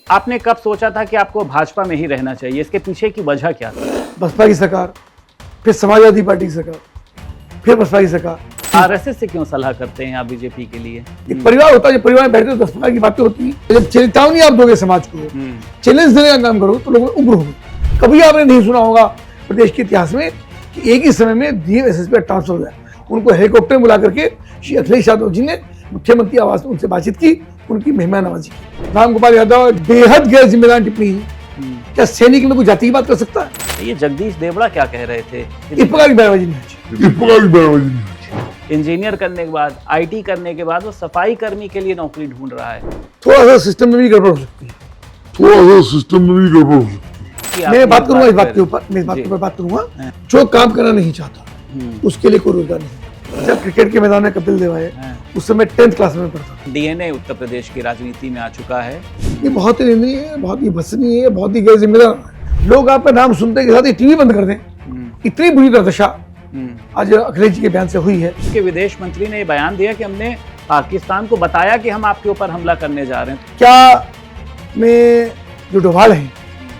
आपने कब सोचा था कि आपको भाजपा में ही रहना चाहिए? इसके पीछे की वजह क्या थी? बसपा की सरकार, फिर समाजवादी पार्टी की सरकार, फिर बसपा की सरकार। आरएसएस से क्यों सलाह करते हैं आप बीजेपी के लिए? एक परिवार होता है, जब परिवार में बैठते हो 10 प्रकार की बातें होती हैं। जब चेतावनी आप दोगे समाज को, चैलेंज देने का काम करो तो लोग उग्र होंगे। कभी आपने नहीं सुना होगा प्रदेश के इतिहास में कि एक ही समय में DMSS पे ट्रांसफर हो गया। उनको हेलीकॉप्टर बुला करके श्री अखिलेश यादव जी ने मुख्यमंत्री आवास में उनसे बातचीत की, उनकी मेहमान नवाजी की। रामगोपाल यादव बेहद गैर जिम्मेदार टिप्पणी। क्या सैनिक में कोई जाति की बात कर सकता है? ये जगदीश देवड़ा क्या कह रहे थे? इस प्रकार की बयानबाजी नहीं है। इंजीनियर करने के बाद, IT करने के बाद वो सफाई कर्मी के लिए नौकरी ढूंढ रहा है। थोड़ा सा सिस्टम में भी गड़बड़ हो सकती है। मैं बात करूंगा इस बात के ऊपर, मैं इस बात के ऊपर बात करूंगा। जो काम करना नहीं चाहता उसके लिए कोई रोजगार नहीं। जब क्रिकेट के मैदान में कपिल देव आए, उस समय 10th क्लास में पढ़ता। DNA उत्तर प्रदेश की राजनीति में आ चुका है। ये बहुत ही निंदनीय है, बहुत ही भत्सनीय है, बहुत ही गैर जिम्मेदार है। लोग आपका नाम सुनते के साथ ही टीवी बंद कर दें, इतनी बुरी दशा आज अखिलेश जी के बयान से हुई है। उसके विदेश मंत्री ने ये बयान दिया कि हमने पाकिस्तान को बताया कि हम आपके ऊपर हमला करने जा रहे हैं। क्या मैं जो डोभाल हैं,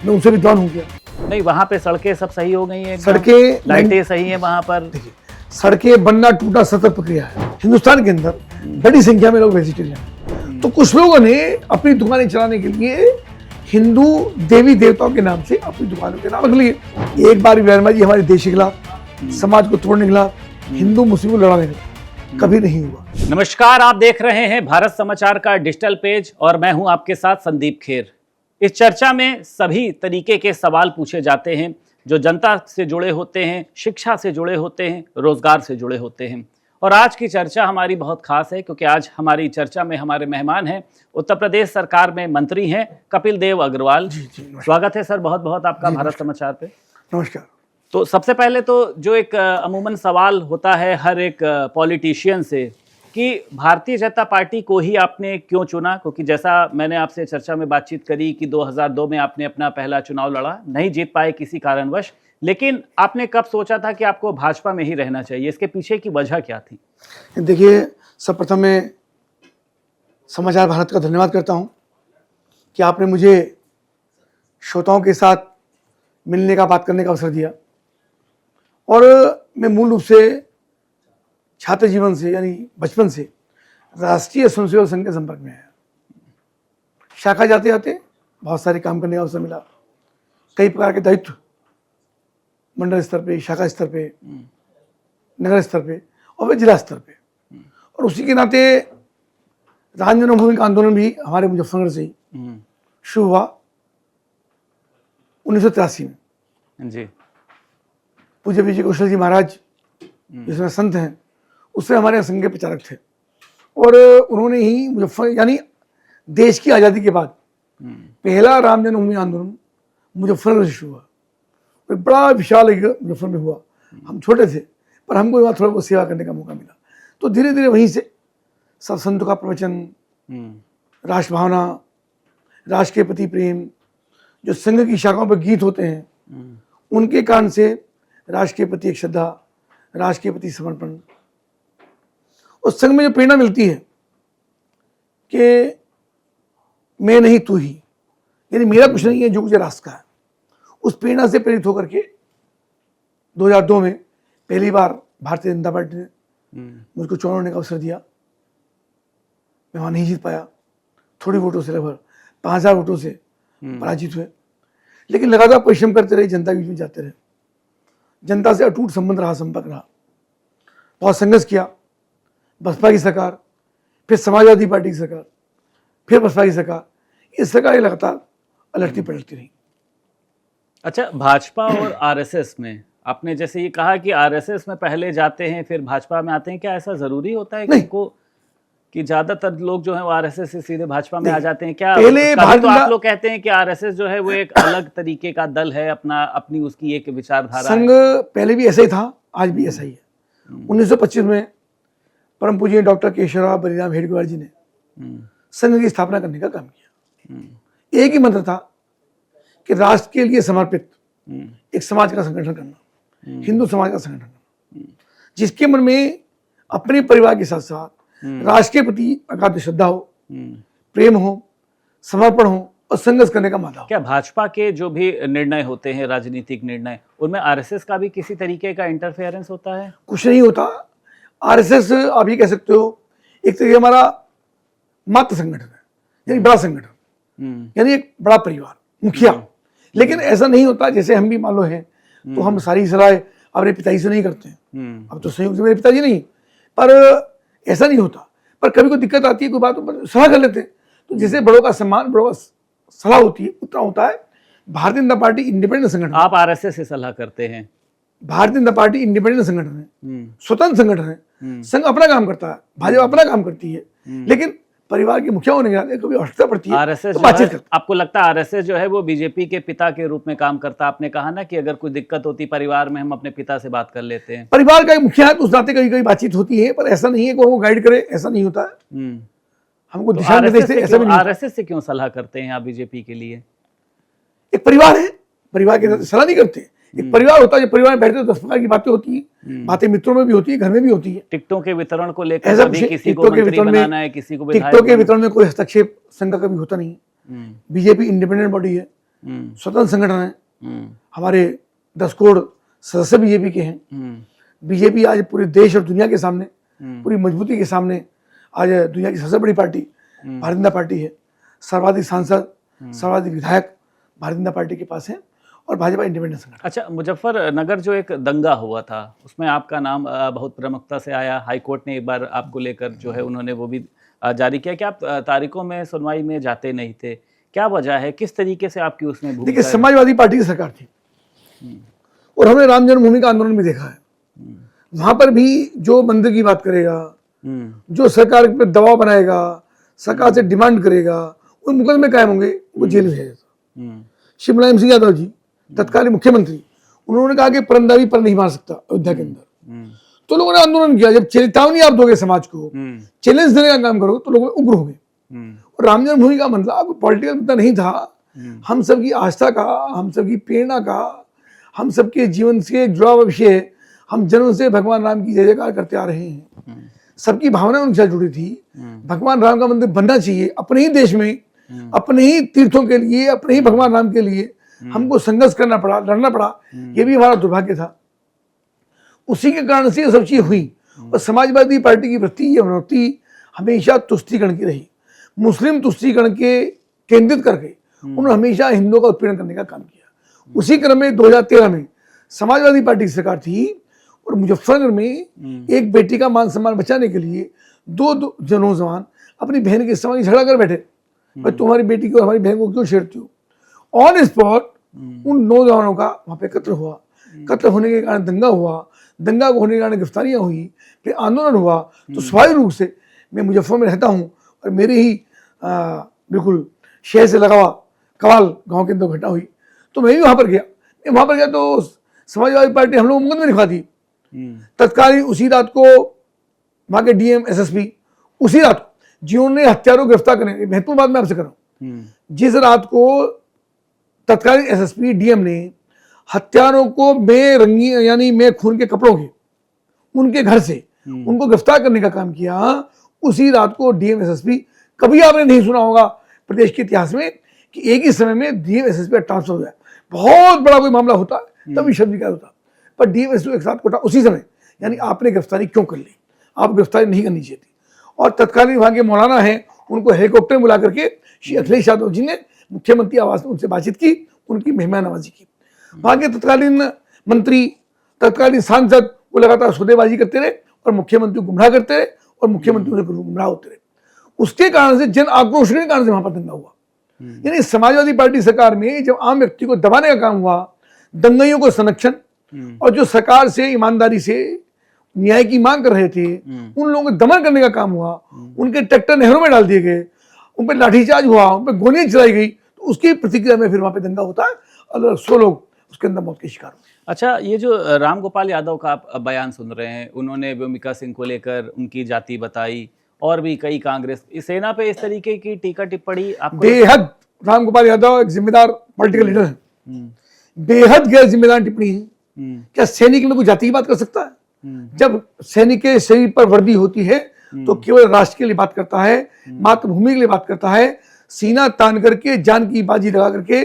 मैं उनसे विद्वान हूँ क्या? नहीं, वहाँ पे सड़कें सब सही हो गई हैं, सड़कें, लाइटें सही हैं वहाँ पर। सड़कें बनना टूटना सतत प्रक्रिया है। हिंदुस्तान के अंदर बड़ी संख्या में लोग वेजिटेरियन, तो कुछ लोगों ने अपनी दुकानें चलाने के लिए हिंदू देवी देवताओं के नाम से अपनी दुकानों के नाम रख लिए। एक बार बयानबाजी हमारे देश के खिलाफ, समाज को तोड़ने के खिलाफ, हिंदू मुस्लिम को लड़ाने के खिलाफ कभी नहीं हुआ। नमस्कार, आप देख रहे हैं भारत समाचार का डिजिटल पेज और मैं हूं आपके साथ संदीप खेर। इस चर्चा में सभी तरीके के सवाल पूछे जाते हैं जो जनता से जुड़े होते हैं, शिक्षा से जुड़े होते हैं, रोजगार से जुड़े होते हैं। और आज की चर्चा हमारी बहुत खास है क्योंकि आज हमारी चर्चा में हमारे मेहमान हैं, उत्तर प्रदेश सरकार में मंत्री हैं कपिल देव अग्रवाल। स्वागत है सर बहुत बहुत आपका भारत समाचार पे। नमस्कार। तो सबसे पहले तो जो एक अमूमन सवाल होता है हर एक पॉलिटिशियन से कि भारतीय जनता पार्टी को ही आपने क्यों चुना? क्योंकि जैसा मैंने आपसे चर्चा में बातचीत करी कि 2002 में आपने अपना पहला चुनाव लड़ा, नहीं जीत पाए किसी कारणवश, लेकिन आपने कब सोचा था कि आपको भाजपा में ही रहना चाहिए? इसके पीछे की वजह क्या थी? देखिए, सर्वप्रथम मैं समाचार भारत का धन्यवाद करता हूं कि आपने मुझे श्रोताओं के साथ मिलने का, बात करने का अवसर दिया। और मैं मूल रूप से छात्र जीवन से, यानी बचपन से राष्ट्रीय स्वयंसेवक संघ के संपर्क में आया। शाखा जाते जाते बहुत सारे काम करने का अवसर मिला, कई प्रकार के दायित्व, मंडल स्तर पे, शाखा स्तर पे, नगर स्तर पे और फिर जिला स्तर पे। और उसी के नाते राम जन्मभूमि का आंदोलन भी हमारे मुजफ्फरनगर से ही शुरू हुआ 1983 में। जी। पूज्य विजय कौशल जी महाराज जिसमें संत हैं, उससे हमारे संघ के प्रचारक थे। और उन्होंने ही मुजफ्फर, यानी देश की आज़ादी के बाद पहला राम जन्मभूमि आंदोलन मुजफ्फरनगर से शुरू हुआ। और बड़ा विशाल एक मुजफ्फर में हुआ। हम छोटे थे पर हमको वहाँ थोड़ा बहुत सेवा करने का मौका मिला। तो धीरे धीरे वहीं से सब संतों का प्रवचन, राष्ट्र भावना, राष्ट्र के प्रति प्रेम, जो संघ की शाखाओं पर गीत होते हैं, उनके कारण से राष्ट्र के प्रति एक श्रद्धा, राष्ट्र के प्रति समर्पण, उस संघ में जो प्रेरणा मिलती है कि मैं नहीं तू ही, यानी मेरा कुछ नहीं है जो मुझे राष्ट्र का है, उस प्रेरणा से प्रेरित होकर के 2002 में पहली बार भारतीय जनता पार्टी ने मुझको चुनाव लड़ने का अवसर दिया। मैं वहाँ नहीं जीत पाया, थोड़ी वोटों से, लगभग 5000 वोटों से पराजित हुए। लेकिन लगातार परिश्रम करते रहे, जनता के बीच में जाते रहे, जनता से अटूट संबंध रहा, संपर्क रहा, बहुत संघर्ष किया। बसपा की सरकार, फिर समाजवादी पार्टी की सरकार, फिर बसपा की सरकार, इस सरकार लगातार अलटती पलटती रही। अच्छा, भाजपा और आरएसएस में आपने जैसे ये कहा कि आरएसएस में पहले जाते हैं फिर भाजपा में आते हैं, क्या ऐसा जरूरी होता है कि ज्यादातर लोग जो है वो आरएसएस से सीधे भाजपा में आ जाते हैं? क्या पहले तो आप लोग कहते हैं कि आरएसएस जो है वो एक अलग तरीके का दल है, अपनी उसकी एक विचारधारा संघ पहले भी ऐसा ही था, आज भी ऐसा ही है। 1925 में परम पूज्य डॉक्टर केशवराव बलिराम हेडगेवार जी ने संघ की स्थापना करने का काम किया। एक ही मंत्र था कि राष्ट्र के लिए समर्पित एक समाज का संगठन करना, हिंदू समाज का संगठन करना, जिसके मन में अपने परिवार के साथ साथ राष्ट्र के प्रति अगाध श्रद्धा हो, प्रेम हो, समर्पण हो और संघर्ष करने का मादा हो। क्या भाजपा के जो भी निर्णय होते हैं, राजनीतिक निर्णय, उनमें आरएसएस का भी किसी तरीके का इंटरफेरेंस होता है? कुछ नहीं होता। आरएसएस आप ये कह सकते हो एक तरीके हमारा मातृ संगठन है, यानी बड़ा संगठन, यानी एक बड़ा परिवार, मुखिया। लेकिन ऐसा नहीं होता जैसे हम भी मान लो हैं तो हम सारी सलाह अपने पिताजी से नहीं करते हैं। अब तो संयोग से मेरे पिताजी नहीं, पर ऐसा नहीं होता। पर कभी कोई दिक्कत आती है, कोई बात पर सलाह कर लेते हैं। तो जैसे बड़ों का सम्मान, बड़ों का सलाह होती है, उतना होता है। भारतीय जनता पार्टी इंडिपेंडेंट संगठन। आप आरएसएस से सलाह करते हैं? भारतीय जनता पार्टी इंडिपेंडेंट संगठन है, स्वतंत्र संगठन है। संघ अपना काम करता है, भाजपा अपना काम करती है, लेकिन परिवार के मुखिया होने के नाते कभी आवश्यकता पड़ती है आरएसएस तो बातचीत करते हैं। आपको लगता है आरएसएस जो है वो बीजेपी के पिता के रूप में काम करता है? आपने कहा ना कि अगर कोई दिक्कत होती परिवार में हम अपने पिता से बात कर लेते हैं। परिवार का एक मुखिया है तो उस नाते कभी कभी बातचीत होती है, पर ऐसा नहीं है कि वो गाइड करे, ऐसा नहीं होता है। हमको दिशा निर्देश से ऐसा भी नहीं। आरएसएस से क्यों सलाह करते हैं आप बीजेपी के लिए? एक परिवार है, परिवार के साथ सलाह नहीं करते। एक परिवार होता है, जब परिवार में बैठते तो 10 प्रकार की बातें होती हैं। बातें मित्रों में भी होती है, घर में भी होती है। टिकटों के वितरण को लेकर ऐसा कभी कुछ किसी को मंत्री बनाना है, किसी को विधायक टिकटों के वितरण में कोई हस्तक्षेप संघ का कभी होता नहीं। बीजेपी इंडिपेंडेंट बॉडी है, स्वतंत्र संगठन है। हमारे 10 करोड़ सदस्य बीजेपी के हैं। बीजेपी आज पूरे देश और दुनिया के सामने, पूरी मजबूती के सामने आज दुनिया की सबसे बड़ी पार्टी भारतीय जनता पार्टी है। सर्वाधिक सांसद, सर्वाधिक विधायक भारतीय जनता पार्टी के पास है और भाजपा इंडिपेंडेंट संगठन। अच्छा, मुजफ्फरनगर जो एक दंगा हुआ था उसमें आपका नाम बहुत प्रमुखता से आया। हाईकोर्ट ने एक बार आपको लेकर जो है उन्होंने वो भी जारी किया कि आप तारीखों में सुनवाई में जाते नहीं थे। क्या वजह है, किस तरीके से आपकी उसमें भूमिका? देखिए, समाजवादी पार्टी की सरकार थी और हमने राम जन्मभूमि का आंदोलन भी देखा है। वहां पर भी जो मंदिर की बात करेगा, जो सरकार पर दबाव बनाएगा, सरकार से डिमांड करेगा, उन मुकदमे कायम होंगे, वो जेल में जाएगा। श्री मुलायम सिंह यादव जी तत्कालीन मुख्यमंत्री, उन्होंने कहा कि परंदावी पर नहीं मार सकता अयोध्या के अंदर। तो लोगों ने आंदोलन किया। जब चेतावनी आप दोगे समाज को, चैलेंज देने का काम करोगे तो लोग उग्र हो गए। और राम जन्मभूमि का मतलब पॉलिटिकल मुद्दा नहीं था, हम सबकी आस्था का, हम सबकी प्रेरणा का, हम सबके जीवन से जुड़ा हुआ विषय है। हम जन्म से भगवान राम की जय जयकार करते आ रहे हैं, सबकी भावना उनके साथ जुड़ी थी। भगवान राम का मंदिर बनना चाहिए अपने ही देश में, अपने ही तीर्थों के लिए, अपने ही भगवान राम के लिए हमको संघर्ष करना पड़ा, लड़ना पड़ा। ये भी हमारा दुर्भाग्य था। उसी के कारण से ये सब चीज हुई। और समाजवादी पार्टी की वृत्ति, ये मनोवृत्ति हमेशा तुष्टीकरण की रही। मुस्लिम तुष्टीकरण के केंद्रित करके उन्होंने हमेशा हिंदुओं का उत्पीड़न करने का काम किया। उसी क्रम में 2013 में समाजवादी पार्टी की सरकार थी और मुजफ्फरनगर में एक बेटी का मान सम्मान बचाने के लिए दो नौजवान अपनी बहन के समाज झगड़ा कर बैठे, भाई तुम्हारी बेटी को, हमारी बहन को क्यों छेड़ती हो। ऑन स्पॉट उन नौजवानों का वहां पे कत्ल हुआ। कत्ल होने के कारण दंगा हुआ, दंगा होने के कारण गिरफ्तारियां हुई, फिर आंदोलन हुआ। तो स्वाभाविक रूप से मैं मुजफ्फर में रहता हूँ और मेरे ही बिल्कुल शहर से लगा हुआ कवाल गांव के अंदर घटना हुई, तो मैं भी वहां पर गया। मैं वहां पर गया तो समाजवादी पार्टी हम लोग मुकदमे लिखवा दी। तत्कालीन उसी रात को वहां के डीएम एसएसपी उसी रात को जिन्होंने हत्यारों को गिरफ्तार करने, महत्वपूर्ण बात मैं आपसे कर रहा हूँ, जिस रात को तत्कालीन एसएसपी डीएम ने हत्यारों को मैं खून के कपड़ों के उनके घर से उनको गिरफ्तार करने का काम किया, उसी रात को डीएम एसएसपी, कभी आपने नहीं सुना होगा प्रदेश के इतिहास में कि एक ही समय में डीएम एसएसपी का ट्रांसफर हुआ है। बहुत बड़ा कोई मामला होता तभी शब्द विकास होता, पर डीएम एसएसपी एक साथ कोटा उसी समय। यानी आपने गिरफ्तारी क्यों कर ली, आप गिरफ्तारी नहीं करनी चाहिए थी। और तत्कालीन वहां के मौलाना हैं, उनको हेलीकॉप्टर में बुला करके श्री अखिलेश यादव जी ने मुख्यमंत्री आवास में उनसे बातचीत की, उनकी मेहमान नवाजी की। वहां के तत्कालीन मंत्री, तत्कालीन सांसद वो लगातार सौदेबाजी करते रहे और मुख्यमंत्री को गुमराह करते रहे और मुख्यमंत्री उनसे गुमराह होते रहे। उसके कारण से जन आक्रोश के कारण से वहां पर दंगा हुआ। यानी समाजवादी पार्टी सरकार में जब आम व्यक्ति को दबाने का काम हुआ, दंगाइयों को संरक्षण और जो सरकार से ईमानदारी से न्याय की मांग कर रहे थे उन लोगों को दमन करने का काम हुआ। उनके ट्रैक्टर नहरों में डाल दिए गए, उन पर लाठीचार्ज हुआ, उन पर गोलियां चलाई गई। तो उसकी प्रतिक्रिया में फिर वहां पे दंगा होता है और 100 लोग उसके अंदर मौत के शिकार हुए। अच्छा, ये जो रामगोपाल यादव का आप बयान सुन रहे हैं, उन्होंने भूमिका सिंह को लेकर उनकी जाति बताई और भी कई कांग्रेस सेना पे इस तरीके की टीका टिप्पणी आपको? बेहद रामगोपाल यादव एक जिम्मेदार पॉलिटिकल लीडर है, बेहद गैर जिम्मेदार टिप्पणी है। क्या सैनिक में कोई जाति की बात कर सकता है? जब सैनिक के शरीर पर वर्दी होती है तो केवल राष्ट्र के लिए बात करता है, मातृभूमि के लिए बात करता है, सीना तान करके जान की बाजी लगा करके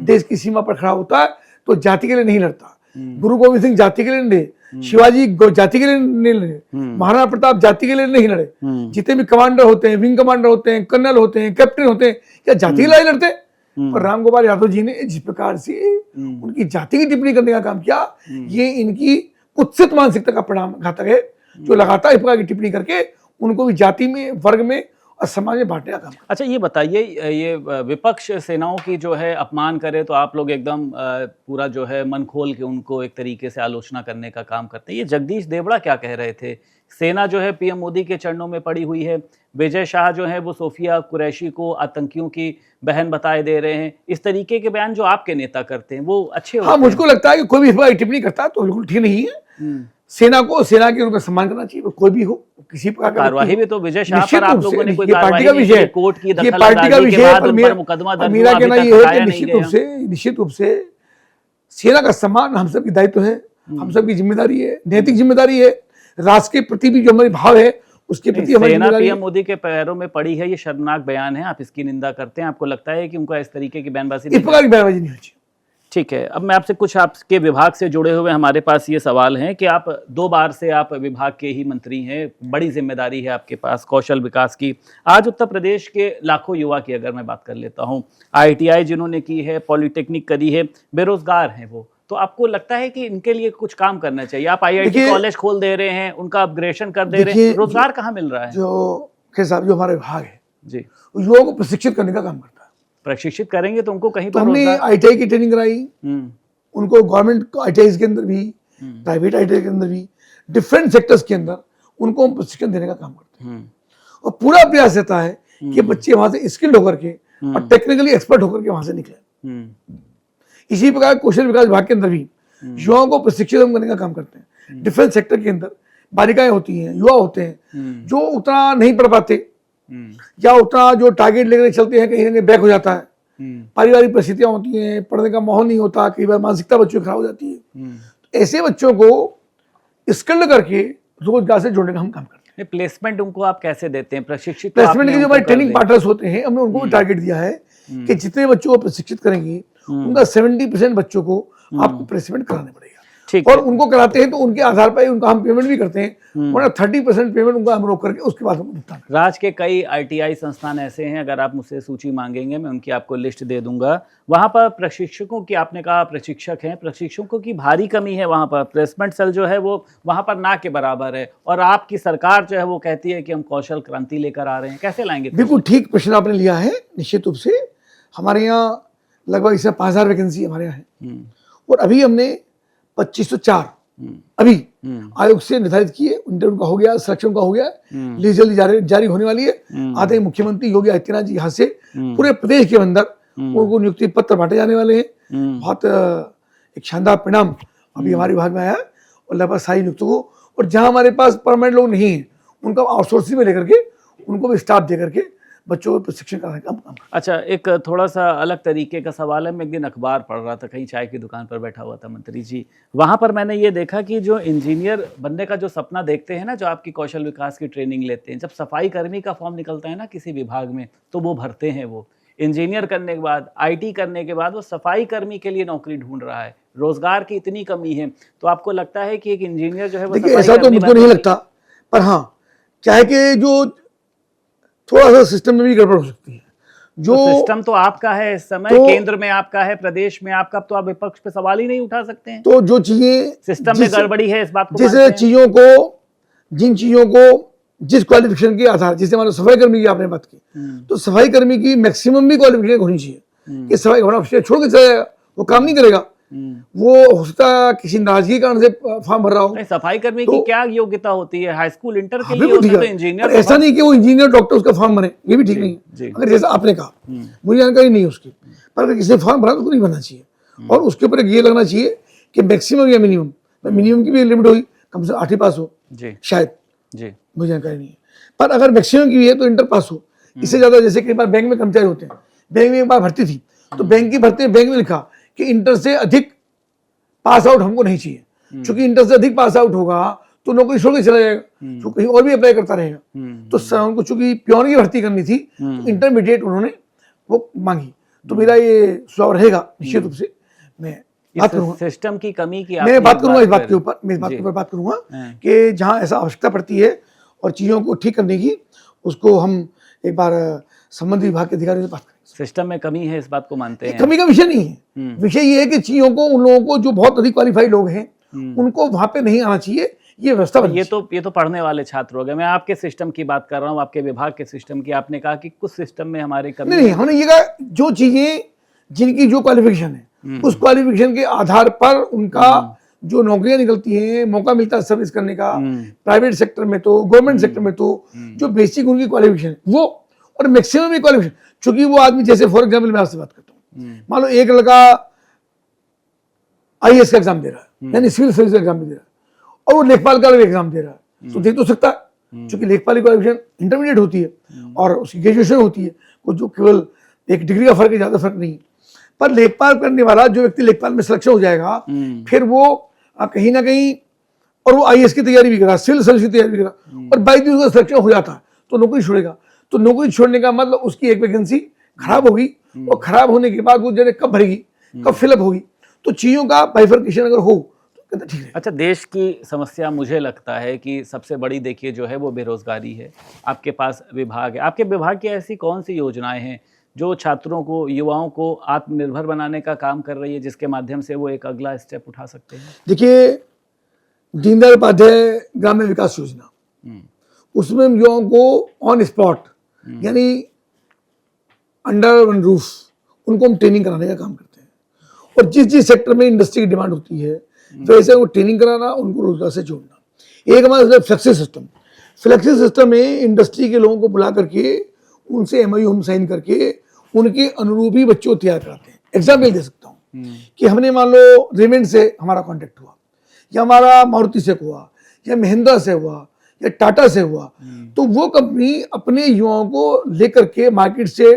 देश की सीमा पर खड़ा होता है तो जाति के लिए नहीं लड़ता। गुरु गोविंद सिंह जाति के लिए नहीं लड़े, शिवाजी जाति के लिए नहीं लड़े, महाराणा प्रताप जाति के लिए नहीं लड़े। जितने भी कमांडर होते हैं, विंग कमांडर होते हैं, कर्नल होते हैं, कैप्टन होते हैं, क्या जाति के लिए लड़ते? पर राम गोपाल यादव जी ने जिस प्रकार से उनकी जाति की टिप्पणी करने का काम किया, ये इनकी कुत्सित मानसिकता का परिणाम घातक है, जो लगातार इस प्रकार की टिप्पणी करके उनको भी जाति में, वर्ग में और समाज में बांटने का काम। अच्छा ये बताइए, ये विपक्ष सेनाओं की जो है अपमान करे तो आप लोग एकदम पूरा जो है मन खोल के उनको एक तरीके से आलोचना करने का काम करते हैं। ये जगदीश देवड़ा क्या कह रहे थे? सेना जो है पीएम मोदी के चरणों में पड़ी हुई है, विजय शाह जो है वो सोफिया कुरैशी को आतंकियों की बहन बताए दे रहे हैं। इस तरीके के बयान जो आपके नेता करते हैं वो अच्छे होते हैं? मुझको लगता है कि कोई भी इस बार टिप्पणी करता है तो बिल्कुल ठीक नहीं है। सेना को सेना के रूप में सम्मान करना चाहिए, कोई भी हो, किसी प्रकार का कार्यवाही भी तो विजय शाह पर आप लोगों ने कोई पार्टी का विषय, कोर्ट की ये पार्टी का विषय है। मेरा कहना ये है कि निश्चित रूप से सेना का सम्मान हम सबकी दायित्व है, हम सबकी जिम्मेदारी है, नैतिक जिम्मेदारी है। राष्ट्र के प्रति भी जो हमारी भाव है उसके प्रति हमारी सेना पीएम मोदी के पैरों में पड़ी है, ये शर्मनाक बयान है, आप इसकी निंदा करते हैं। आपको लगता है कि उनका इस तरीके की बयानबाजी इस प्रकार की बयानबाजी नहीं होनी चाहिए? ठीक है, अब मैं आपसे कुछ आपके विभाग से जुड़े हुए हमारे पास ये सवाल हैं कि आप 2 बार से आप विभाग के ही मंत्री हैं, बड़ी जिम्मेदारी है आपके पास कौशल विकास की। आज उत्तर प्रदेश के लाखों युवा की अगर मैं बात कर लेता हूँ, ITI जिन्होंने की है, पॉलिटेक्निक करी है, बेरोजगार हैं वो, तो आपको लगता है कि इनके लिए कुछ काम करना चाहिए? आप IIT कॉलेज खोल दे रहे हैं, उनका अपग्रेडेशन कर दे रहे हैं, रोजगार कहाँ मिल रहा है? जो हमारा विभाग है जी, युवाओं को प्रशिक्षित करने का काम करता है। प्रशिक्षित करेंगे तो उनको कहीं तो हमने ITI की ट्रेनिंग कराई, उनको गवर्नमेंट ITI के अंदर भी, प्राइवेट ITI के अंदर भी, डिफरेंट सेक्टर्स के अंदर उनको हम प्रशिक्षण देने का काम करते हैं। और पूरा प्रयास रहता है कि बच्चे वहां से स्किल्ड होकर के और टेक्निकली एक्सपर्ट होकर के वहां से निकले। इसी प्रकार कौशल विकास विभाग के अंदर भी युवाओं को प्रशिक्षित करने का काम करते हैं। डिफेंस सेक्टर के अंदर बालिकाएं होती हैं, युवा होते हैं जो उतना नहीं पढ़ पाते या उतना जो टारगेट लेकर चलते हैं, कहीं ना कहीं बैक हो जाता है, पारिवारिक परिस्थितियां होती हैं, पढ़ने का माहौल नहीं होता, कई बार मानसिकता बच्चों की खराब हो जाती है। तो ऐसे बच्चों को स्किल्ड करके रोजगार से जोड़ने का हम काम करते हैं। प्लेसमेंट उनको आप कैसे देते हैं? प्रशिक्षित प्लेसमेंट के जो हमारे ट्रेनिंग पार्टनर्स होते हैं, हमने उनको भी टारगेट दिया है कि जितने बच्चों को प्रशिक्षित करेंगे उनका 70% बच्चों को आपको प्लेसमेंट कराने पड़ेगा। और उनको कराते हैं तो उनके आधार पर उनका हम पेमेंट भी करते हैं, वरना 30% पेमेंट उनका हम रोक करके उसके बाद हम भुगतान। राज्य के कई ITI संस्थान ऐसे हैं, अगर आप मुझसे सूची मांगेंगे मैं उनकी आपको लिस्ट दे दूंगा। वहां पर प्रशिक्षकों की, आपने कहा प्रशिक्षक हैं, प्रशिक्षकों की भारी कमी है वहां पर। प्लेसमेंट सेल जो है वो वहां पर ना के बराबर है, और आपकी सरकार जो है वो कहती है कि हम कौशल क्रांति लेकर आ रहे हैं। कैसे लाएंगे? बिल्कुल ठीक प्रश्न आपने लिया है। निश्चित रूप से हमारे यहाँ लगभग इसमें 5000 वैकेंसी हमारे यहाँ है, और अभी हमने 2504 अभी आयोग से निर्धारित किए, इंटरव्यू का हो गया, सिलेक्शन का हो गया, लिस्ट जल्दी जारी होने वाली है। आते ही मुख्यमंत्री योगी आदित्यनाथ जी यहाँ से पूरे प्रदेश के अंदर उनको नियुक्ति पत्र बांटे जाने वाले हैं। बहुत एक शानदार परिणाम अभी हमारे विभाग में आया, और लगभग सारी नियुक्तियों को, और जहाँ हमारे पास परमानेंट लोग नहीं है उनका आउटसोर्सिंग में लेकर के उनको भी स्टाफ दे करके बच्चों को प्रशिक्षण कराने का काम। अच्छा, एक थोड़ा सा अलग तरीके का सवाल है। मैं एक दिन अखबार पढ़ रहा था, कहीं चाय की दुकान पर बैठा हुआ था मंत्री जी, वहाँ पर मैंने ये देखा कि जो इंजीनियर बनने का जो सपना देखते हैं ना, जो आपकी कौशल विकास की ट्रेनिंग लेते हैं, जब सफाई कर्मी का फॉर्म निकलता है ना किसी विभाग में, तो वो भरते हैं। वो इंजीनियर करने के बाद, IT करने के बाद वो सफाई कर्मी के लिए नौकरी ढूंढ रहा है। रोजगार की इतनी कमी है, तो आपको लगता है कि एक इंजीनियर जो है वो? देखिए, ऐसा तो मुझको नहीं लगता, पर हाँ क्या है कि जो थोड़ा सा सिस्टम में भी गड़बड़ हो सकती है। जो तो सिस्टम तो आपका है इस समय, तो केंद्र में आपका है, प्रदेश में आपका, तो आप विपक्ष पे सवाल ही नहीं उठा सकते हैं। तो जो चीजें सिस्टम में गड़बड़ी है, इस बात को जिन चीजों को जिस क्वालिफिकेशन के आधार, जैसे हमारे सफाई कर्मी की आपने बात की, तो सफाई कर्मी की मैक्सिमम भी क्वालिफिकेशन होनी चाहिए कि सफाई छोड़ के चला जाएगा, वो काम नहीं करेगा, वो हो सकता है किसी नाराजगी कारण से फॉर्म भर रहा हो। सफाई कर्मी की क्या योग्यता होती है? हाई स्कूल, इंटर के लिए होता है, तो इंजीनियर। ऐसा नहीं कि वो इंजीनियर डॉक्टर उसका फॉर्म भरे, ये भी ठीक नहीं है। अगर जैसा आपने कहा, मुझे जानकारी नहीं है उसकी, पर अगर किसी ने फॉर्म भरा तो नहीं भरना चाहिए, और उसके ऊपर ये लगना चाहिए कि मैक्सिमम या मिनिमम, मिनिमम की भी लिमिट होगी, कम से 8वीं पास हो शायद, मुझे जानकारी नहीं है, पर अगर मैक्सिमम की है तो इंटर पास हो। इससे ज्यादा, जैसे कई बार बैंक में कर्मचारी होते हैं, बैंक में एक बार भर्ती थी, तो बैंक की भर्ती बैंक में लिखा कि इंटर से अधिक पास आउट हमको नहीं चाहिए, क्योंकि इंटर से अधिक पास आउट होगा तो नौकरी छोड़ के चला जाएगा, तो कहीं और भी अप्लाई करता रहेगा। तो उनको चूंकि प्योन की भर्ती करनी थी, तो इंटरमीडिएट उन्होंने वो मांगी। तो मेरा ये सुझाव रहेगा निश्चित रूप से, मैं बात करूंगा सिस्टम की कमी की मैं बात करूंगा इस बात के ऊपर, मैं इस बात के ऊपर बात करूंगा हाँ। कि जहां ऐसा आवश्यकता पड़ती है और चीज़ों को ठीक करने की, उसको हम एक बार संबंधित विभाग के अधिकारियों से बात करेंगे। सिस्टम में कमी है, इस बात को मानते हैं? कमी का विषय नहीं है, विषय ये है कि चीज़ों को, उन लोगों को जो बहुत अधिक क्वालिफाइड लोग हैं उनको वहां पे नहीं आना चाहिए, ये व्यवस्था ये तो पढ़ने वाले छात्र हो गए। मैं आपके सिस्टम की बात कर रहा हूँ, आपके विभाग के सिस्टम की। आपने कहा कि कुछ सिस्टम में हमारी कमी नहीं, हमने ये कहा जो चीजें जिनकी जो क्वालिफिकेशन है उस क्वालिफिकेशन के आधार पर उनका जो नौकरियां निकलती हैं, मौका मिलता है सर्विस करने का, प्राइवेट सेक्टर में तो, गवर्नमेंट सेक्टर में तो, जो बेसिक उनकी क्वालिफिकेशन है वो, और मैक्सिमम क्वालिफिकेशन, चूंकि वो आदमी, जैसे फॉर एग्जाम्पल मैं आपसे बात करता हूँ, मान लो एक लड़का IAS का एग्जाम दे रहा है, यानी सिविल सर्विस का एग्जाम भी दे रहा है, और वो लेखपाल का भी एग्जाम दे रहा है, तो दे तो सकता है, क्योंकि लेखपाल की क्वालिफिकेशन इंटरमीडिएट होती है और उसकी ग्रेजुएशन होती है, वो जो केवल एक डिग्री का फर्क है, ज्यादा फर्क नहीं। पर लेखपाल करने वाला जो व्यक्ति लेखपाल में सिलेक्शन हो जाएगा, फिर वो कहीं ना कहीं, और वो IAS की तैयारी भी करा, सिविल सर्विस की तैयारी भी करा, और बाई दिन उसका सिलेक्शन हो जाता है, तो नौकरी छोड़ेगा। तो नौकरी छोड़ने का मतलब उसकी एक वैकेंसी खराब होगी, और खराब होने के बाद वो जगह कब भरेगी, कब फिलअप होगी। तो चीजों का बाइफर्केशन अगर हो तो ठीक है। अच्छा, देश की समस्या मुझे लगता है कि सबसे बड़ी देखिए जो है वो बेरोजगारी है। आपके पास विभाग है, आपके विभाग की ऐसी कौन सी योजनाएं हैं जो छात्रों को, युवाओं को आत्मनिर्भर बनाने का काम कर रही है, जिसके माध्यम से वो एक अगला स्टेप उठा सकते हैं? देखिए, दीनदयाल उपाध्याय ग्रामीण विकास योजना, उसमें हम युवाओं को ऑन स्पॉट, यानी अंडर वन रूफ, उनको हम ट्रेनिंग कराने का काम करते हैं। और जिस जिस सेक्टर में इंडस्ट्री की डिमांड होती है, वैसे वो ट्रेनिंग कराना, उनको रोजगार से जोड़ना। एक हमारा फ्लेक्सी सिस्टम, फ्लेक्सी सिस्टम में इंडस्ट्री के लोगों को बुला करके उनसे MOU हम साइन करके उनके अनुरूप ही बच्चों को तैयार कराते हैं। एग्जाम्पल दे सकता हूँ कि हमने मान लो रेमंड से हमारा कॉन्टेक्ट हुआ, या हमारा मारुति से हुआ, या महिंद्रा से हुआ, या टाटा से हुआ, तो वो कंपनी अपने युवाओं को लेकर के मार्केट से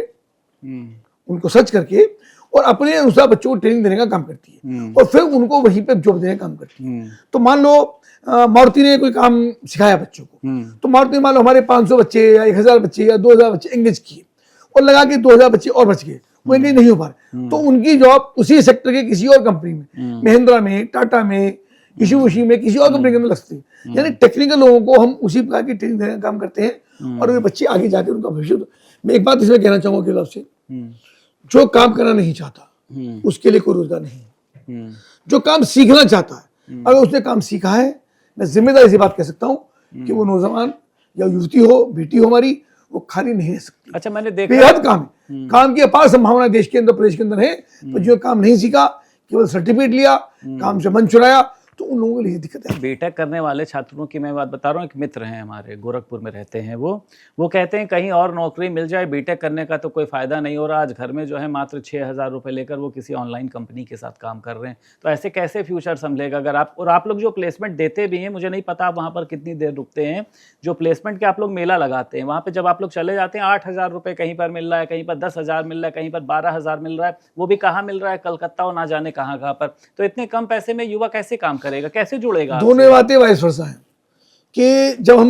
उनको सर्च करके और अपने अनुसार बच्चों को ट्रेनिंग देने का काम करती है, और फिर उनको वहीं पे जॉब देने का काम करती है। तो मान लो मारुति ने कोई काम सिखाया बच्चों को, तो मारुति मान लो हमारे 500 बच्चे या 1000 बच्चे या 2000 बच्चे एंगेज किए, और लगा के 2000 बच्चे और बच गए, वो एंगेज नहीं हो पा रहे, तो उनकी जॉब उसी सेक्टर के किसी और कंपनी में, महिंद्रा में, टाटा में, इशूशी में, किसी और कंपनी के अंदर लगती है। यानी टेक्निकल लोगों को हम उसी प्रकार की ट्रेनिंग देने का काम करते हैं, और वे बच्चे आगे जाके उनका भविष्य। मैं एक बात इसमें कहना चाहूंगा केवल आपसे, जो काम करना नहीं चाहता उसके लिए कोई रोजगार नहीं। जो काम सीखना चाहता है, अगर उसने काम सीखा है, मैं जिम्मेदारी से बात कह सकता हूँ कि वो नौजवान या युवती हो, बेटी हो हमारी, वो खाली नहीं रह सकती। अच्छा, मैंने देखा बेहद काम है, काम की अपार संभावना देश के अंदर, प्रदेश के अंदर है, तो जो काम नहीं सीखा, केवल सर्टिफिकेट लिया, काम से मन चुराया, तो उन लोगों के लिए दिक्कत है। बीटेक करने वाले छात्रों की मैं बात बता रहा हूँ। एक मित्र हैं हमारे, गोरखपुर में रहते हैं, वो कहते हैं कहीं और नौकरी मिल जाए, बीटेक करने का तो कोई फ़ायदा नहीं हो रहा। आज घर में जो है मात्र 6000 रुपये लेकर वो किसी ऑनलाइन कंपनी के साथ काम कर रहे हैं। तो ऐसे कैसे फ्यूचर संभलेगा? अगर आप लोग जो प्लेसमेंट देते भी हैं, मुझे नहीं पता आप वहाँ पर कितनी देर रुकते हैं, जो प्लेसमेंट के आप लोग मेला लगाते हैं, वहाँ पर जब आप लोग चले जाते हैं, 8000 रुपये कहीं पर मिल रहा है, कहीं पर 10,000 मिल रहा है, कहीं पर 12,000 मिल रहा है, वो भी कहाँ मिल रहा है, कलकत्ता और ना जाने कहाँ पर। तो इतने कम पैसे में युवा कैसे काम करेगा, कैसे जुड़ेगा? दोनों बातें वाइस वर्सा है कि जब हम,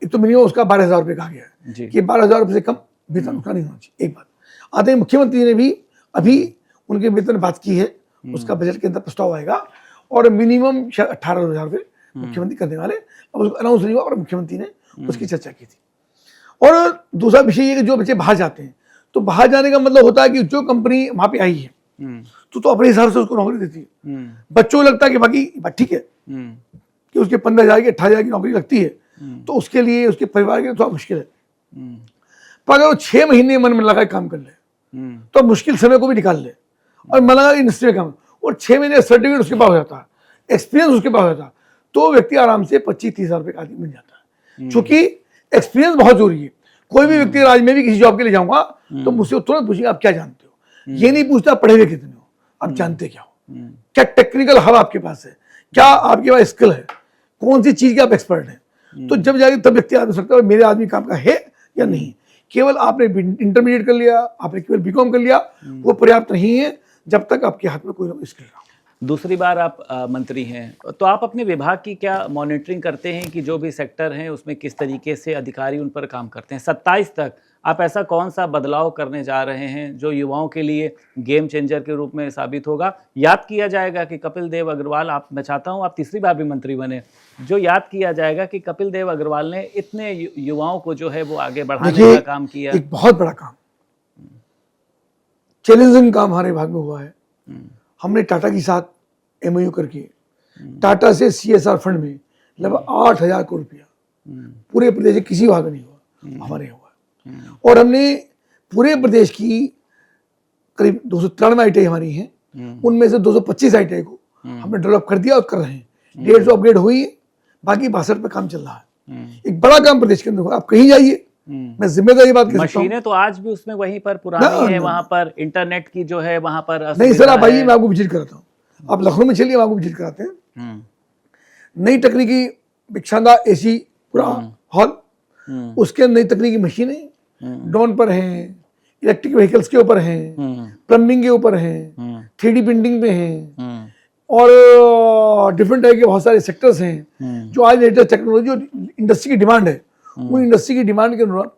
एक तो मिनिमम उसका 12,000 रुपये कहा गया है कि 12,000 रुपये से कम वेतन उसका नहीं होना चाहिए। एक बात आते हैं, मुख्यमंत्री ने भी अभी उनके वेतन बात की है, उसका बजट के अंदर प्रस्ताव आएगा, और मिनिमम 18,000 रुपये मुख्यमंत्री करने वाले। अब उसको अनाउंस नहीं हुआ, और मुख्यमंत्री ने उसकी चर्चा की थी। और दूसरा विषय ये कि जो बच्चे बाहर जाते हैं, तो बाहर जाने का मतलब होता है कि जो कंपनी वहां पे आई है तो अपने हिसाब से उसको नौकरी देती है। बच्चों को लगता है कि बाकी बात ठीक है कि उसके 15,000 की 18,000 की नौकरी लगती है, तो उसके लिए, उसके परिवार के लिए थोड़ा मुश्किल है। पर अगर वो 6 महीने मन में लगा काम कर ले, तो मुश्किल समय को भी निकाल ले, और मन लगा इंडस्ट्री में काम, और 6 महीने सर्टिफिकेट उसके पास हो जाता है, एक्सपीरियंस उसके पास हो जाता है, तो व्यक्ति आराम से 25-30 हज़ार रुपये का आदमी बन जाता है। क्योंकि एक्सपीरियंस बहुत जरूरी है। कोई भी व्यक्ति, आज मैं भी किसी जॉब के लिए जाऊंगा तो मुझसे तुरंत पूछेगा आप क्या जानते हो, ये नहीं पूछता पढ़े हुए कितने हो, आप जानते क्या हो, क्या टेक्निकल हब आपके पास है, क्या आपके पास स्किल है, कौन सी चीज के आप एक्सपर्ट हैं। तो जब जाके तब व्यक्ति आदमी सकता है मेरे आदमी काम का है या नहीं। केवल आपने इंटरमीडिएट कर लिया, आपने केवल बीकॉम कर लिया, वो पर्याप्त नहीं है जब तक आपके हाथ में कोई स्किल ना हो। दूसरी बार आप मंत्री हैं, तो आप अपने विभाग की क्या मॉनिटरिंग करते हैं कि जो भी सेक्टर हैं उसमें किस तरीके से अधिकारी उन पर काम करते हैं? 27 तक आप ऐसा कौन सा बदलाव करने जा रहे हैं जो युवाओं के लिए गेम चेंजर के रूप में साबित होगा? याद किया जाएगा कि कपिल देव अग्रवाल, आप, मैं चाहता हूं आप तीसरी बार भी मंत्री बने, जो याद किया जाएगा कि कपिल देव अग्रवाल ने इतने युवाओं को जो है वो आगे बढ़ाने का काम किया। एक बहुत बड़ा काम, चैलेंजिंग काम हमारे विभाग में हुआ है। हमने टाटा के साथ एमओयू करके टाटा से CSR फंड में लगभग 8,000 करोड़ रुपया पूरे प्रदेश में किसी विभाग में नहीं हुआ, हमारे हुआ। और हमने पूरे प्रदेश की करीब 293 ITI हमारी हैं, उनमें से 225 ITI को हमने डेवलप कर दिया और कर रहे हैं। 150 अपग्रेड हुई है, बाकी 62 पे काम चल रहा है। एक बड़ा काम प्रदेश के अंदर हुआ। आप कहीं जाइए, मैं जिम्मेदारी बात कर सकता हूं। मशीनें तो आज भी उसमें वहीं पर पुरानी है, वहां पर इंटरनेट की जो है वहां पर नहीं सर, आप आइए, मैं आपको विजिट कराता हूँ। आप लखनऊ में चलिए, हम आपको विजिट कराते हैं। नई तकनीकी एक शानदार AC पूरा हॉल, उसके अंदर नई तकनीकी मशीनें ड्रोन पर हैं, इलेक्ट्रिक व्हीकल्स के ऊपर हैं, प्लम्बिंग के ऊपर हैं, 3D प्रिंटिंग पे हैं, और डिफरेंट टाइप के बहुत सारे सेक्टर्स हैं जो आज लेटेस्ट टेक्नोलॉजी जो इंडस्ट्री की डिमांड है, उन इंडस्ट्री की डिमांड के अनुसार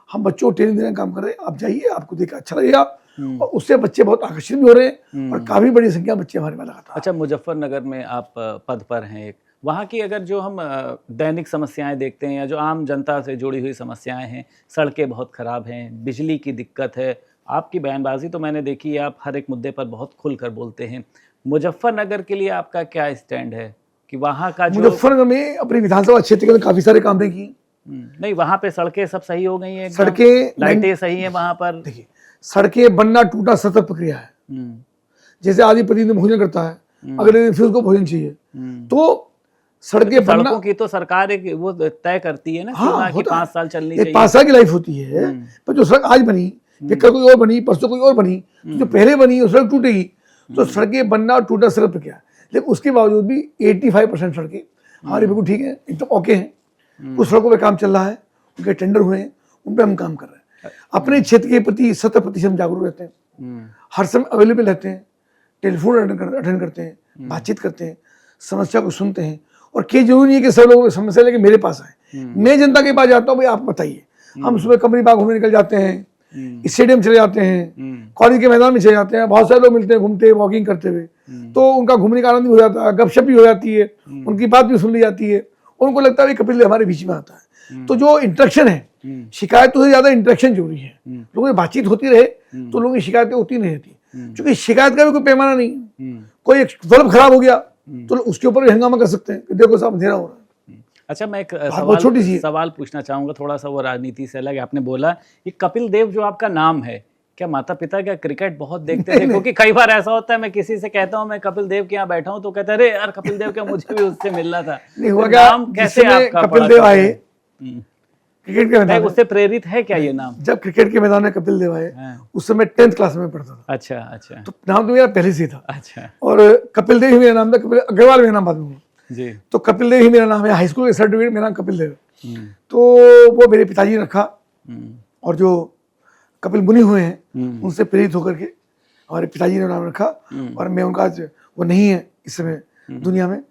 हम बच्चों को ट्रेनिंग देने का काम कर रहे हैं। आप जाइए, आपको देखकर अच्छा लगेगा, और उससे बच्चे बहुत आकर्षित भी हो रहे हैं और काफी बड़ी संख्या बच्चे हमारे में लगातार। अच्छा, मुजफ्फरनगर में आप पद पर हैं एक, वहाँ की अगर जो हम दैनिक समस्याएं देखते हैं या जो आम जनता से जुड़ी हुई समस्याएं हैं, सड़कें बहुत ख़राब हैं, बिजली की दिक्कत है, आपकी बयानबाजी तो मैंने देखी है, आप हर एक मुद्दे पर बहुत खुलकर बोलते हैं। मुजफ्फरनगर के लिए आपका क्या स्टैंड है कि वहाँ का जो मुजफ्फरनगर में अपनी विधानसभा क्षेत्र के अंदर काफी सारे काम किए। नहीं, वहाँ पे सड़कें सब सही हो गई हैं, सड़कें, लाइटें सही हैं वहाँ पर? देखिए, सड़कें बनना टूटना सतत प्रक्रिया है। जैसे आदि प्रतिदिन भोजन करता है, अगले दिन फिर उसको भोजन चाहिए, तो सड़कें बनना, सड़कों की तो सरकार एक वो तय करती है ना, हाँ, कि 5 साल चलनी चाहिए। 5 साल की लाइफ होती है, पर जो सड़क आज बनी, कल कोई और बनी, परसों कोई और बनी, जो पहले बनी वो सड़क टूटेगी। तो सड़कें बनना और टूटना सतत प्रक्रिया है, लेकिन उसके बावजूद भी 85% सड़कें हमारी बिल्कुल ठीक है, एकदम ओके हैं। कुछ सड़कों पे काम चल रहा है, उनके टेंडर हुए हैं, उन पर हम काम कर रहे हैं। अपने क्षेत्र के प्रति 100% हम जागरूक रहते हैं, हर समय अवेलेबल रहते हैं, टेलीफोन अटेंड करते हैं, बातचीत करते हैं, समस्या को सुनते हैं। और कई जरूरी नहीं है कि सब लोगों की समस्या लेके मेरे पास आए, मैं जनता के पास जाता हूँ, भाई आप बताइए। हम सुबह कमरी बाग घूमने निकल जाते हैं, स्टेडियम चले जाते हैं, कॉलेज के मैदान में चले जाते हैं, बहुत सारे लोग मिलते हैं घूमते वॉकिंग करते हुए, तो उनका घूमने का आनंद भी हो जाता है, गपशप भी हो जाती है, उनकी बात भी सुन ली जाती है, उनको लगता है कपिल देव हमारे बीच में आता है। तो जो इंटरेक्शन है, शिकायतों से ज्यादा इंटरेक्शन जरूरी है। लोगों की बातचीत होती रहे तो लोगों की शिकायतें होती नहीं रहती, क्योंकि शिकायत का भी कोई पैमाना नहीं है। कोई एक बल्ब खराब हो गया तो उसके ऊपर भी हंगामा कर सकते हैं कि देखो साहब अंधेरा हो रहा है। अच्छा, मैं एक छोटी सी सवाल पूछना चाहूंगा, थोड़ा सा वो राजनीति से अलग। आपने बोला ये कपिल देव जो आपका नाम है, क्या माता पिता क्या क्रिकेट बहुत देखते थे? क्योंकि कई बार ऐसा होता है, मैं किसी से कहता हूँ मैं कपिल देव के यहाँ बैठा हूँ, तो कहते हैं अरे यार कपिल देव क्या, मुझे भी उससे मिलना था। नहीं हुआ क्या, नाम कैसे आपका कपिल देव आए क्रिकेट के मैदान, उससे प्रेरित है क्या ये नाम? जब क्रिकेट के मैदान में कपिल देव आए, उस समय 10th क्लास में पढ़ता था। अच्छा अच्छा, तो नाम तो मेरा पहले से था। अच्छा, और कपिल देव ही मेरा नाम था, कपिल अग्रवाल मेरा नाम बाद में हुआ जी। तो कपिल देव ही मेरा नाम है। हाई स्कूल के सर्टिफिकेट मेरा नाम कपिल देव। तो वो मेरे पिताजी ने रखा, और जो कपिल मुनि हुए हैं उनसे प्रेरित होकर के हमारे पिताजी ने नाम रखा। और मैं उनका, आज वो नहीं है इस समय दुनिया में,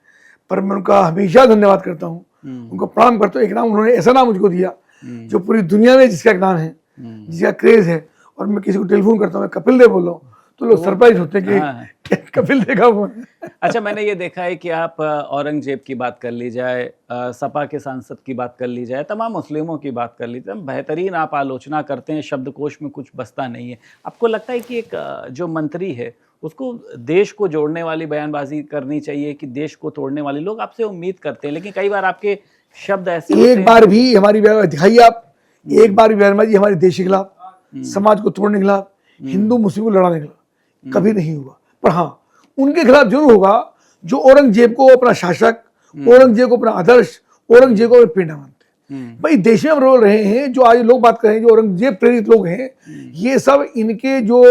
पर मैं उनका हमेशा धन्यवाद करता हूँ, उनको प्रणाम करता हूँ। एक नाम उन्होंने ऐसा नाम मुझको दिया जो पूरी दुनिया में जिसका एक नाम है, जिसका क्रेज है, और मैं किसी को टेलीफोन करता हूँ मैं कपिल देव बोल रहा हूँ तो लोग सरप्राइज होते हैं कि कपिल देव का फोन है। अच्छा, मैंने ये देखा है कि आप औरंगजेब की बात कर ली जाए, सपा के सांसद की बात कर ली जाए, तमाम मुस्लिमों की बात कर ली जाए, बेहतरीन आप आलोचना करते हैं, शब्दकोश में कुछ बसता नहीं है। आपको लगता है कि एक जो मंत्री है उसको देश को जोड़ने वाली बयानबाजी करनी चाहिए कि देश को तोड़ने वाले लोग आपसे उम्मीद करते हैं, लेकिन कई बार आपके शब्द ऐसे एक बार भी हमारी दिखाइए आप, एक बार भी बयानबाजी हमारे देश के खिलाफ, समाज को तोड़ने के खिलाफ, हिंदू मुस्लिम को लड़ाने के खिलाफ कभी नहीं हुआ। पर हाँ, उनके खिलाफ जरूर होगा जो औरंगजेब को अपना शासक, औरंगजेब को अपना आदर्श, औरंगजेब को पेड़ा मानते हैं। भाई देश में हम रोल रहे हैं, जो आज लोग बात कर रहे हैं जो औरंगजेब प्रेरित लोग हैं, ये सब इनके जो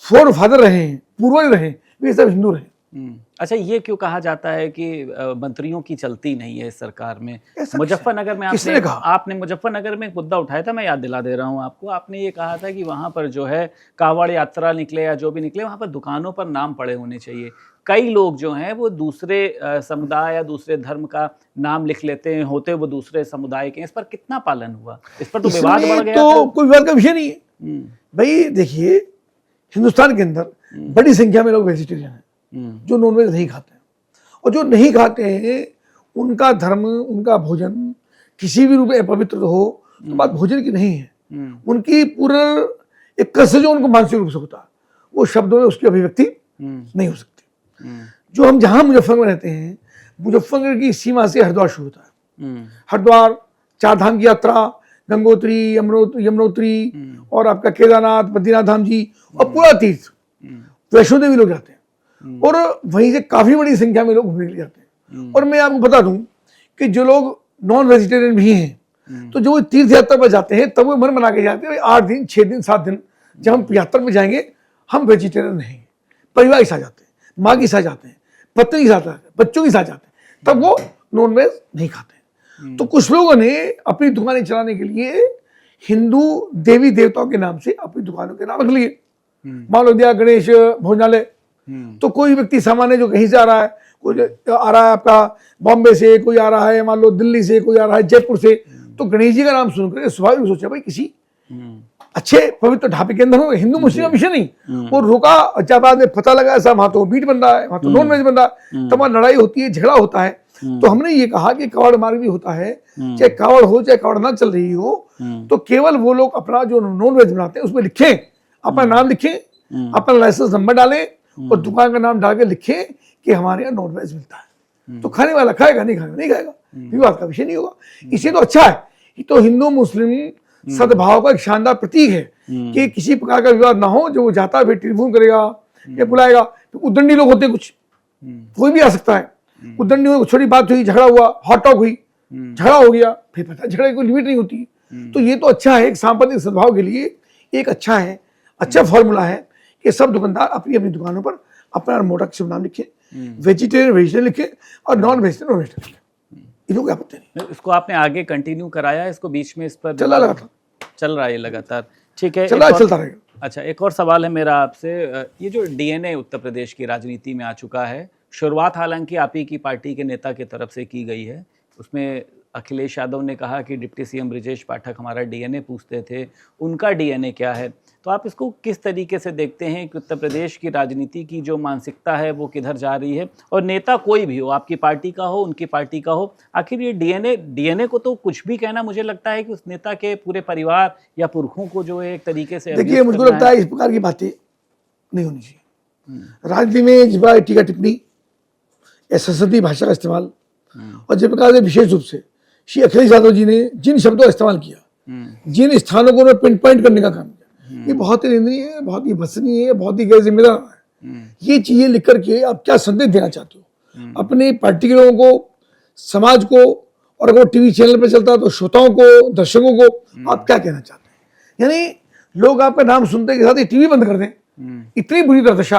फोर फादर रहे हैं, पूर्वज रहे, वे सब हिंदू रहे। अच्छा, ये क्यों कहा जाता है कि मंत्रियों की चलती नहीं है इस सरकार में? ऐसा मुजफ्फरनगर में किसने कहा? आपने मुजफ्फरनगर में एक मुद्दा उठाया था, मैं याद दिला दे रहा हूँ आपको। आपने ये कहा था कि वहाँ पर जो है कांवड़ यात्रा निकले या जो भी निकले, वहाँ पर दुकानों पर नाम पड़े होने चाहिए। कई लोग जो हैं वो दूसरे समुदाय या दूसरे धर्म का नाम लिख लेते हैं, होते वो दूसरे समुदाय के। इस पर कितना पालन हुआ? इस पर तो विवाद बढ़ इसमें गया तो था। कोई विवाद का विषय नहीं है भाई। देखिए, हिंदुस्तान के अंदर बड़ी संख्या में लोग वेजिटेरियन हैं जो नॉनवेज नहीं खाते हैं, और जो नहीं खाते हैं उनका धर्म, उनका भोजन किसी भी रूप में अपवित्र हो तो बात भोजन की नहीं है। उनकी पूरा एक कष्ट जो उनको मानसिक रूप से होता है, वो शब्दों में उसकी अभिव्यक्ति नहीं हो सकती। जो हम जहां मुजफ्फरनगर में रहते हैं, मुजफ्फरनगर की सीमा से हरिद्वार शुरू होता है। हरिद्वार, चार धाम की यात्रा, गंगोत्री, यमुनोत्री और आपका केदारनाथ, बद्रीनाथ धाम जी, और पूरा तीर्थ, वैष्णो देवी लोग जाते हैं, और वहीं से काफी बड़ी संख्या में लोग घूमने के लिए जाते हैं। और मैं आपको बता दूं कि जो लोग नॉन वेजिटेरियन भी हैं, तो जो वो तीर्थ यात्रा पर जाते हैं तब वो मन बना के जाते हैं 8 दिन, 6 दिन, 7 दिन जब हम यात्रा पर जाएंगे हम वेजिटेरियन नहीं, परिवार के साथ जाते हैं, माँ के साथ जाते हैं, पत्नी के साथ जाते हैं, बच्चों के साथ जाते हैं, तब वो नॉन वेज नहीं खाते हैं। तो कुछ लोगों ने अपनी दुकानें चलाने के लिए हिंदू देवी देवताओं के नाम से अपनी दुकानों के नाम रख लिए। मान लो दिया गणेश भोजनालय, तो कोई व्यक्ति सामान्य जो कहीं से आ रहा है, कोई आ रहा है आपका बॉम्बे से, कोई आ रहा है मान लो दिल्ली से, कोई आ रहा है जयपुर से, तो गणेश जी का नाम सुनकर स्वाभाविक सोचा भाई किसी अच्छे पवित्र ढाबे के अंदर हो। हिंदू मुस्लिम का विषय नहीं, वो रुका, अच्छा बाद में पता लगा ऐसा वहां तो मीट बन रहा है, वहां तो नॉन वेज बन रहा है, तमाम लड़ाई होती है, झगड़ा होता है। तो हमने ये कहा कि कावड़ मार्ग भी होता है, चाहे कावड़ हो चाहे कावड़ ना चल रही हो, तो केवल वो लोग अपना जो नॉन वेज बनाते हैं उसमें लिखें, अपना नाम लिखें, अपना लाइसेंस नंबर डालें, और दुकान का नाम डाल के लिखें कि हमारे यहाँ नॉन वेज मिलता है। तो खाने वाला खाएगा, नहीं खाएगा नहीं खाएगा, विवाद का विषय नहीं होगा। इसे तो अच्छा है, ये तो हिंदू मुस्लिम सद्भाव का एक शानदार प्रतीक है कि किसी प्रकार का विवाद ना हो। जो वो जाता है फिर टेलीफोन करेगा या बुलाएगा, तो उद्दंडी लोग होते हैं, कुछ कोई भी आ सकता है, उद्दंडी हो, छोटी बात हुई, झगड़ा हुआ, हॉट टॉक हुई, झगड़ा हो गया, फिर पता झगड़े की कोई लिमिट नहीं होती। तो ये तो अच्छा है, एक सांप्रदायिक सद्भाव के लिए एक अच्छा है, अच्छा फॉर्मूला है कि सब दुकानदार अपनी अपनी दुकानों पर अपना मोटा शुभ नाम लिखे, वेजिटेरियन वेजिटेरियन लिखे और नॉन वेजिटेरियन नॉन वेजिटेरियन लिखे, इनको क्या आपत्ति नहीं। इसको आपने आगे कंटिन्यू कराया, इसको बीच में इस पर चला लगातार चल रहा है लगातार, ठीक है, चलता रहेगा। अच्छा, एक और सवाल है मेरा आपसे। ये जो डीएनए उत्तर प्रदेश की राजनीति में आ चुका है, शुरुआत हालांकि आप ही की पार्टी के नेता की तरफ से की गई है, उसमें अखिलेश यादव ने कहा कि डिप्टी सीएम ब्रिजेश पाठक हमारा डीएनए पूछते थे, उनका डीएनए क्या है? तो आप इसको किस तरीके से देखते हैं कि उत्तर प्रदेश की राजनीति की जो मानसिकता है वो किधर जा रही है? और नेता कोई भी हो, आपकी पार्टी का हो, उनकी पार्टी का हो, आखिर ये डीएनए को तो कुछ भी कहना मुझे लगता है कि उस नेता के पूरे परिवार या पुरखों को जो है एक तरीके से, देखिए मुझको लगता है इस प्रकार की बातें नहीं होनी चाहिए राजनीति में। जिस बार टीका टिप्पणी या संसदीय भाषा का इस्तेमाल, और जिस प्रकार से विशेष रूप से श्री अखिलेश यादव जी ने जिन शब्दों का इस्तेमाल किया, जिन स्थानों को पिन पॉइंट करने का काम किया, ये बहुत ही निंदनीय है, बहुत ही भत्सनीय है, बहुत ही गैर जिम्मेदार है। ये चीजें लिख करके आप क्या संदेश देना चाहते हो अपनी पार्टी के लोगों को, समाज को, और अगर टीवी चैनल पर चलता है तो श्रोताओं को, दर्शकों को आप क्या कहना चाहते हैं? यानी लोग आपका नाम सुनते के साथ ही टीवी बंद कर दें, इतनी बुरी दुर्दशा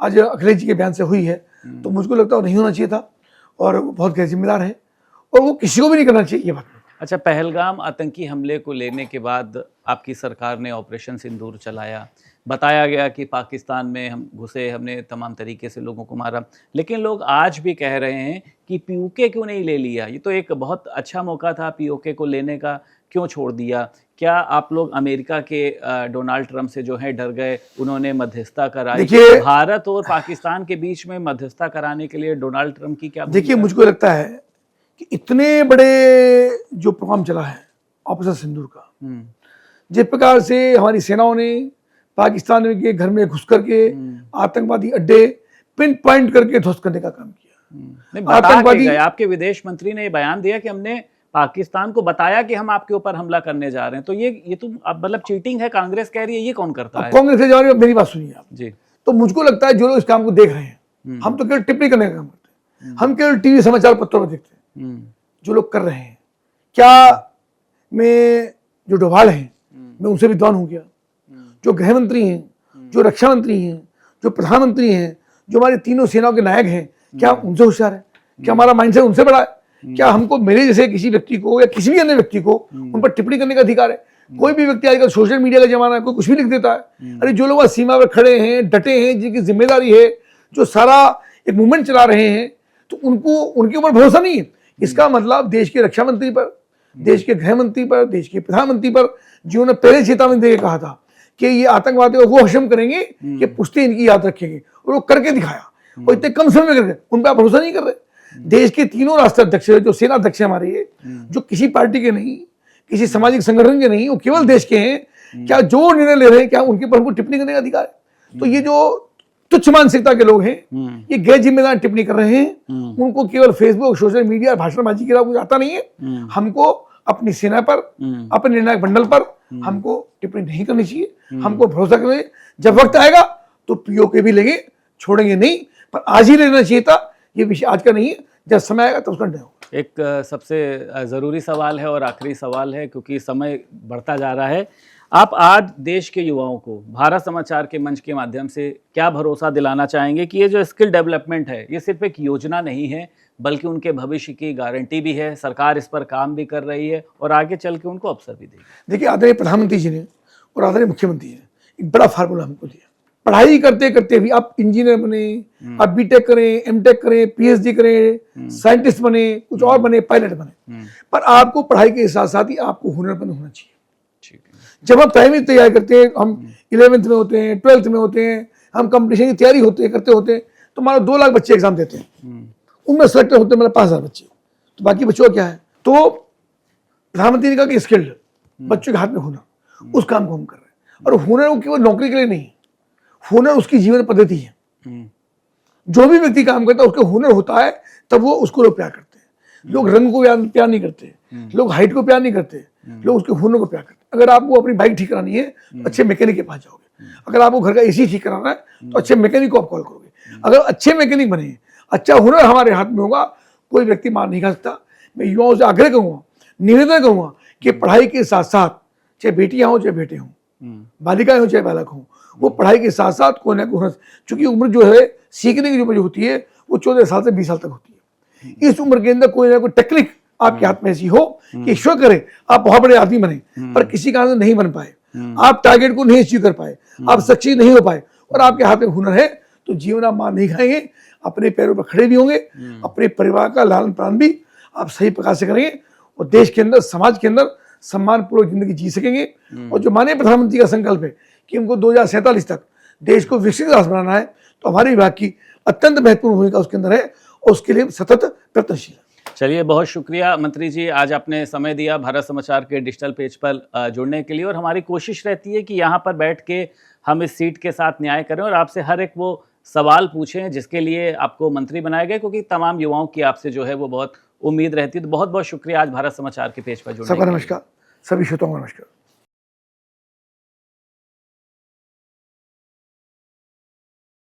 आज अखिलेश जी के बयान से हुई है। तो मुझको लगता है नहीं होना चाहिए था, और बहुत गैर जिम्मेदार है, और वो किसी को भी नहीं करना चाहिए ये बात। अच्छा, पहलगाम आतंकी हमले को लेने के बाद आपकी सरकार ने ऑपरेशन सिंदूर चलाया, बताया गया कि पाकिस्तान में हम घुसे, हमने तमाम तरीके से लोगों को मारा, लेकिन लोग आज भी कह रहे हैं कि पीओके क्यों नहीं ले लिया? ये तो एक बहुत अच्छा मौका था पीओके को लेने का, क्यों छोड़ दिया? क्या आप लोग अमेरिका के डोनाल्ड ट्रंप से जो है डर गए, उन्होंने मध्यस्थता कराई? भारत और पाकिस्तान के बीच में मध्यस्थता कराने के लिए डोनाल्ड ट्रंप की क्या? देखिए मुझको लगता है कि इतने बड़े जो प्रोग्राम चला है ऑपरेशन सिंदूर का, जिस प्रकार से हमारी सेनाओं ने पाकिस्तान के घर में घुस करके आतंकवादी अड्डे पिन पॉइंट करके ध्वस्त करने का काम किया। आतंकवादी, आपके विदेश मंत्री ने बयान दिया कि हमने पाकिस्तान को बताया कि हम आपके ऊपर हमला करने जा रहे हैं, तो ये तो मतलब चीटिंग है, कांग्रेस कह रही है, ये कौन करता है? कांग्रेस के जवाब, मेरी बात सुनिए आप जी। तो मुझको लगता है जो लोग इस काम को देख रहे हैं, हम तो केवल टिप्पणी करने का काम करते हैं, हम केवल टीवी समाचार पत्रों में देखते हैं। जो लोग कर रहे हैं, क्या मैं जो डोभाल हैं मैं उनसे विद्वान हूं क्या? जो गृह मंत्री हैं, जो रक्षा मंत्री हैं, जो प्रधानमंत्री हैं, जो हमारे तीनों सेनाओं के नायक हैं, क्या हम उनसे होशियार है? क्या हमारा माइंडसेट उनसे बड़ा है? क्या हमको मेरे जैसे किसी व्यक्ति को या किसी भी अन्य व्यक्ति को उन पर टिप्पणी करने का अधिकार है? कोई भी व्यक्ति आजकल सोशल मीडिया का जमाना है, कोई कुछ भी लिख देता है। अरे जो लोग आज सीमा पर खड़े हैं, डटे हैं, जिनकी जिम्मेदारी है, जो सारा एक मूवमेंट चला रहे हैं, तो उनको उनके ऊपर भरोसा नहीं है। इसका मतलब देश के रक्षा मंत्री पर, देश के गृह मंत्री पर, देश के प्रधानमंत्री पर, जिन्होंने पहले चेतावनी देकर कहा था कि ये आतंकवादियों को वो हशम करेंगे कि पुश्ते इनकी याद रखेंगे, और वो करके दिखाया, और इतने कम समय में करके, उन पर आप भरोसा नहीं कर रहे। देश के तीनों राष्ट्राध्यक्ष, जो सेना अध्यक्ष हमारे ये, जो किसी पार्टी के नहीं, किसी सामाजिक संगठन के नहीं, वो केवल देश के हैं, क्या जो निर्णय ले रहे हैं, क्या उनके पर हमको टिप्पणी करने का अधिकार है? तो ये जो तुच्छ मानसिकता के लोग हैं, ये गैर जिम्मेदार टिप्पणी कर रहे हैं। उनको केवल फेसबुक, सोशल मीडिया, भाषणबाजी के अलावा कुछ आता नहीं है। हमको अपनी सेना पर, अपने निर्णायक मंडल पर हमको टिप्पणी नहीं करनी चाहिए। हमको भरोसा करना चाहिए, जब वक्त आएगा तो पीओके भी लेंगे, छोड़ेंगे नहीं, पर आज ही लेना चाहिए था। ये विषय आज का नहीं है, जब समय आएगा तब उसका निर्णय होगा। एक सबसे ज़रूरी सवाल है और आखिरी सवाल है, क्योंकि समय बढ़ता जा रहा है। आप आज देश के युवाओं को भारत समाचार के मंच के माध्यम से क्या भरोसा दिलाना चाहेंगे कि ये जो स्किल डेवलपमेंट है, ये सिर्फ एक योजना नहीं है, बल्कि उनके भविष्य की गारंटी भी है। सरकार इस पर काम भी कर रही है और आगे चल के उनको अवसर भी देगी। देखिए, आदरणीय प्रधानमंत्री जी ने और आदरणीय मुख्यमंत्री ने एक बड़ा फार्मूला हमको दिया। पढ़ाई करते करते भी आप इंजीनियर बने, आप बीटेक करें, एमटेक करें, पीएचडी करें, साइंटिस्ट बने, कुछ और बने, पायलट बने, पर आपको पढ़ाई के साथ साथ ही आपको हुनरमंद होना चाहिए। जब हम प्राइमरी तैयारी करते हैं, हम 11th में होते हैं, 12th में होते हैं, हम कंपटीशन की तैयारी करते होते हैं, तो हमारा 2 लाख बच्चे एग्जाम देते हैं, उनमें सेलेक्ट होते हैं मतलब 5,000 बच्चे, तो बाकी बच्चों का क्या है? तो प्रधानमंत्री ने कहा कि स्किल्ड बच्चों के हाथ में हुनर, उस काम को हम कर रहे हैं। और हुनर वो केवल नौकरी के लिए नहीं, हुनर उसकी जीवन पद्धति है। जो भी व्यक्ति काम करता है, उसका हुनर होता है, तब वो उसको लोग प्यार करते हैं। लोग रंग को प्यार नहीं करते, लोग हाइट को प्यार नहीं करते, लोग उसके हुनर को प्यार करते हैं। अगर आपको अपनी बाइक ठीक करानी है तो अच्छे मैकेनिक के पास जाओगे। अगर आपको घर का एसी ठीक कराना है तो अच्छे मैकेनिक को आप कॉल करोगे। अगर अच्छे मैकेनिक बने, अच्छा हुनर हमारे हाथ में होगा, कोई व्यक्ति मार नहीं खा सकता। मैं युवाओं से आग्रह करूंगा, निवेदन करूंगा कि पढ़ाई के साथ साथ, चाहे बेटियां हो चाहे बेटे हों, बालिकाएं हो चाहे बालक हों, वो पढ़ाई के साथ साथ कोई ना कोई हुनर, चूंकि उम्र जो है सीखने की जो उम्र होती है वो 14 साल से 20 साल तक होती है। इस उम्र के अंदर कोई ना कोई टेक्निक आपके हाथ में ऐसी हो कि ईश्वर करे आप बहुत बड़े आदमी बने, पर किसी कारण से नहीं बन पाए, आप टारगेट को नहीं अचीव कर पाए, आप सक्सेस नहीं हो पाए, और आपके हाथ में हुनर है, तो जीवन आप मार नहीं खाएंगे, अपने पैरों पर खड़े भी होंगे, अपने परिवार का लालन पालन भी आप सही प्रकार से करेंगे, और देश के अंदर, समाज के अंदर सम्मानपूर्वक जिंदगी जी सकेंगे। और जो माननीय प्रधानमंत्री का संकल्प है कि हमको 2047 तक देश को विकसित राष्ट्र बनाना है, तो हमारे विभाग की अत्यंत महत्वपूर्ण भूमिका उसके अंदर है, और उसके लिए सतत प्रयत्नशील है। चलिए, बहुत शुक्रिया मंत्री जी, आज आपने समय दिया भारत समाचार के डिजिटल पेज पर जुड़ने के लिए। और हमारी कोशिश रहती है कि यहाँ पर बैठ के हम इस सीट के साथ न्याय करें और आपसे हर एक वो सवाल पूछें जिसके लिए आपको मंत्री बनाया गया, क्योंकि तमाम युवाओं की आपसे जो है वो बहुत उम्मीद रहती है। तो बहुत बहुत शुक्रिया आज भारत समाचार के पेज पर जुड़ने के लिए। सबका नमस्कार, सभी श्रोताओं को नमस्कार।